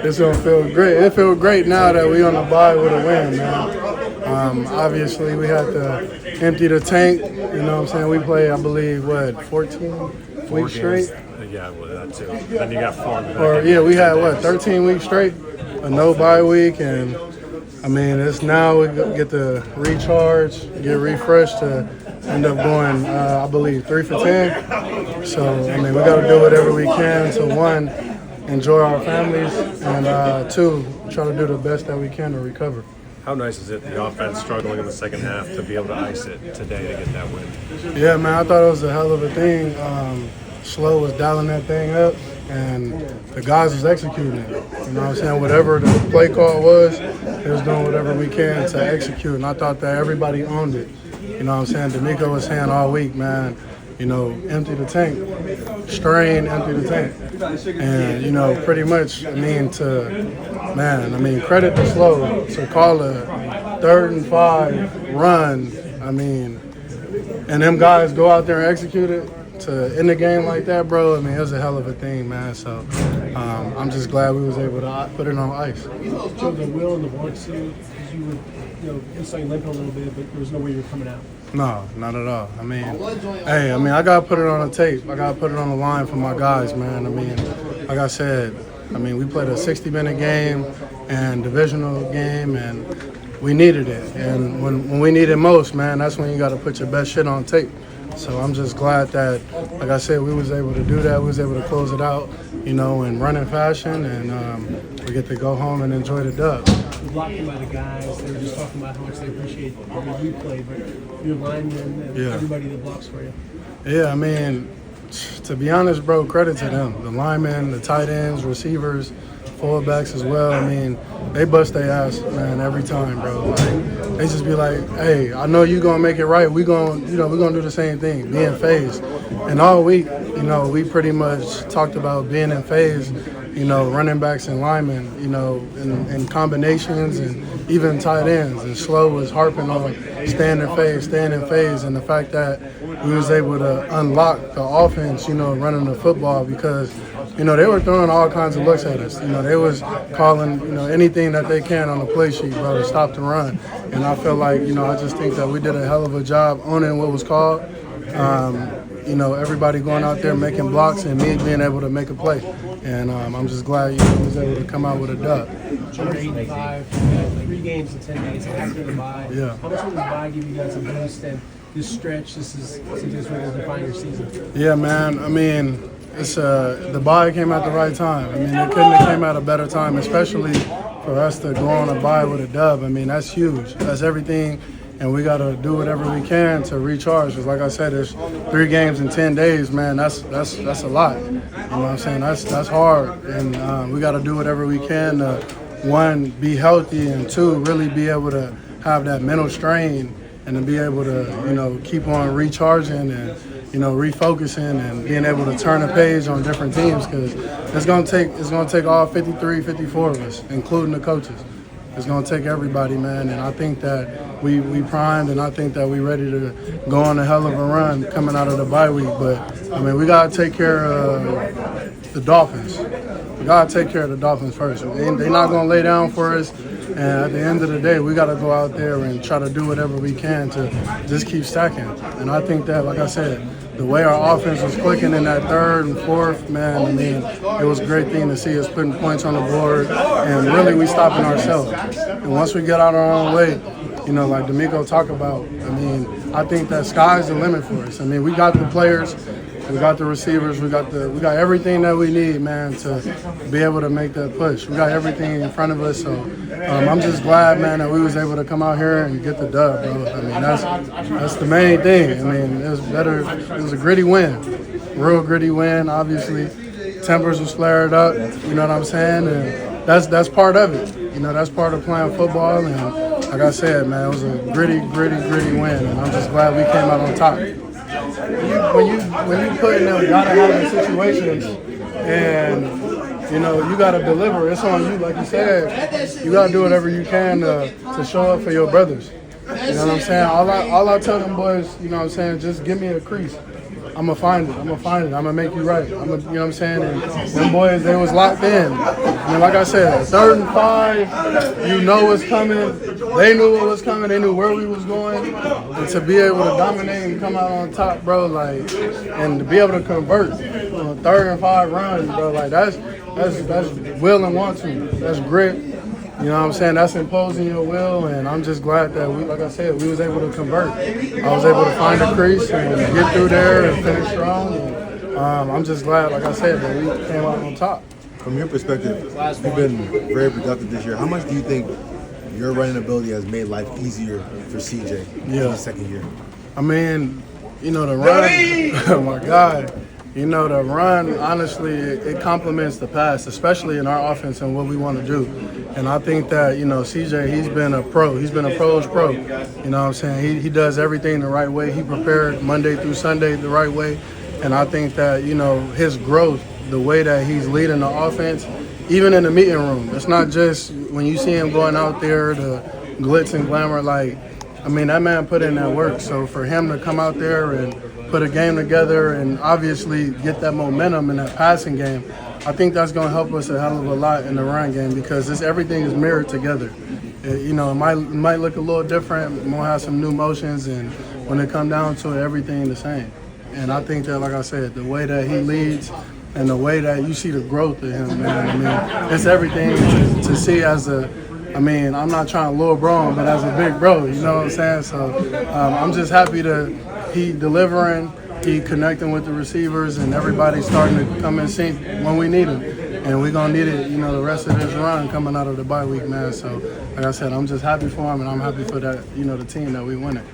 It's gonna feel great. It feels great now that we on the bye with a win, man. Obviously, we had to empty the tank. You know what I'm saying? We played, I believe, 14 weeks straight? Yeah, well, that too. Then you got 4. Or, yeah, we had, 13 weeks straight? A no bye week. And, I mean, it's now we get to recharge, get refreshed to end up going, I believe, 3 for 10. So, I mean, we got to do whatever we can to, one, enjoy our families, and 2, try to do the best that we can to recover. How nice is it, the offense struggling in the second half, to be able to ice it today to get that win? Yeah, man, I thought it was a hell of a thing. Slow was dialing that thing up, and the guys was executing it. You know what I'm saying? Whatever the play call was, they was doing whatever we can to execute, and I thought that everybody owned it. You know what I'm saying? D'Amico was saying all week, man, you know, empty the tank, strain, empty the tank. And, you know, pretty much, credit to Slow to call a 3rd and 5 run, and them guys go out there and execute it to end the game like that, bro. I mean, it was a hell of a thing, man. So I'm just glad we was able to put it on ice. Joe, the will and the want to, because you were, inside limping a little bit, but there was no way you were coming out. No, not at all. I got to put it on the tape. I got to put it on the line for my guys, man. Like I said, we played a 60-minute game and divisional game, and we needed it. And when we need it most, man, that's when you got to put your best shit on tape. So I'm just glad that, like I said, we was able to do that. We was able to close it out, in running fashion, and we get to go home and enjoy the dub. Blocking by the guys, they were just talking about how much they appreciate every replay, but your linemen and everybody that blocks for you. Yeah, to be honest, bro, credit to them. The linemen, the tight ends, receivers, fullbacks as well. They bust their ass, man, every time, bro. Like, they just be like, hey, I know you gonna make it right. We gonna do the same thing, be in phase. And all week, we pretty much talked about being in phase, running backs and linemen, in combinations and even tight ends. And Slow was harping on staying in phase, and the fact that we was able to unlock the offense, running the football, because they were throwing all kinds of looks at us. They was calling, anything that they can on the play sheet, bro, to stop the run. And I feel like, I just think that we did a hell of a job owning what was called. Everybody going out there making blocks and me being able to make a play. And I'm just glad we was able to come out with a dub. You're 8-5, 3 games in 10 days after the bye. Yeah. How much will the bye give you guys a boost? And this stretch, this is really define your season. Yeah, man. It's the bye came at the right time. It couldn't have came at a better time, especially for us to go on a bye with a dub. That's huge. That's everything, and we got to do whatever we can to recharge. Because, like I said, there's 3 games in 10 days, man. That's a lot. You know what I'm saying? That's hard, and we got to do whatever we can to, 1, be healthy, and 2, really be able to have that mental strain and to be able to, keep on recharging and, refocusing and being able to turn a page on different teams, because it's gonna take all 53, 54 of us, including the coaches. It's gonna take everybody, man. And I think that we primed, and I think that we ready to go on a hell of a run coming out of the bye week. But we gotta take care of the Dolphins. We gotta take care of the Dolphins first. They're not gonna lay down for us. And at the end of the day, we got to go out there and try to do whatever we can to just keep stacking. And I think that, like I said, the way our offense was clicking in that 3rd and 4th, man, it was a great thing to see us putting points on the board. And really, we stopping ourselves. And once we get out our own way, like D'Amico talked about, I think that sky's the limit for us. We got the players. We got the receivers. We got everything that we need, man, to be able to make that push. We got everything in front of us. So I'm just glad, man, that we was able to come out here and get the dub, bro. That's the main thing. It was better. It was a gritty win, real gritty win. Obviously, tempers was flared up. You know what I'm saying? And that's part of it. That's part of playing football. And like I said, man, it was a gritty win. And I'm just glad we came out on top. When you put in them gotta have situations, and you gotta deliver, it's on you. Like you said, you gotta do whatever you can to show up for your brothers. You know what I'm saying? All I tell them boys, just give me a crease. I'm gonna find it. I'm gonna make you right. You know what I'm saying? And them boys, they was locked in. And like I said, 3rd and 5, you know what's coming. They knew what was coming. They knew where we was going. And to be able to dominate and come out on top, bro, like, and to be able to convert on a 3rd and 5 run, bro, like that's will and want to. That's grit. You know what I'm saying? That's imposing your will, and I'm just glad that we, like I said, we was able to convert. I was able to find a crease and get through there and finish strong. And, I'm just glad, like I said, that we came out on top. From your perspective, you've been very productive this year. How much do you think your running ability has made life easier for CJ in his second year? I mean, you know, the run, oh my God. You know, the run, honestly, it complements the pass, especially in our offense and what we want to do. And I think that, you know, CJ, he's been a pro. He's been a pro's pro. You know what I'm saying? He does everything the right way. He prepared Monday through Sunday the right way. And I think that, you know, his growth, the way that he's leading the offense, even in the meeting room, it's not just when you see him going out there, the glitz and glamour, like, I mean, that man put in that work. So for him to come out there and put a game together and obviously get that momentum in that passing game, I think that's going to help us a hell of a lot in the run game because everything is mirrored together. You know, it might look a little different, it might have some new motions, and when it comes down to it, everything the same. And I think that, like I said, the way that he leads and the way that you see the growth of him, man, I mean, it's everything to see as a, I mean, I'm not trying to lure bro him, but as a big bro, you know what I'm saying? So I'm just happy he delivering, he connecting with the receivers, and everybody's starting to come in sync when we need him. And we're going to need it, you know, the rest of this run coming out of the bye week, man. So, like I said, I'm just happy for him, and I'm happy for that, you know, the team that we win it.